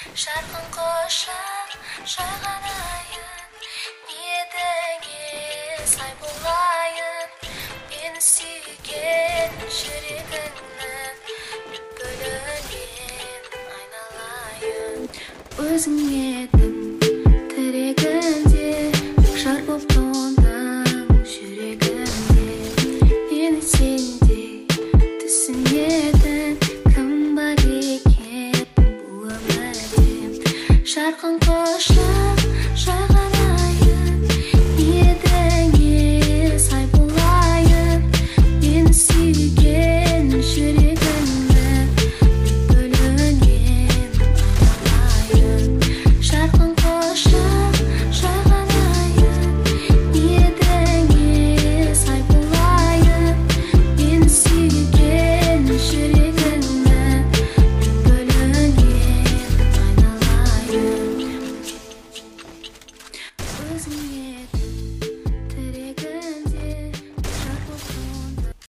Şarkın koşar, şarkılayın, niyetine say bulayın. Beni suygen şürегіңнен bölünген айналайын. Өзің едің тірегінде, жар боп тоңдың жүрегімде. Мені сендей түсінетін кім бар екен бұл өмірде. Жарқын құшақ жайғанайын, ниетіңе сай болайын. Мені сүйген жүрегімнен бөлінген айналайын. Жарқын құшақ жайғанайын, ниетіңе сай болайын. Мені сүйген жүрегімнен бөлінген айналайын. Өзіңе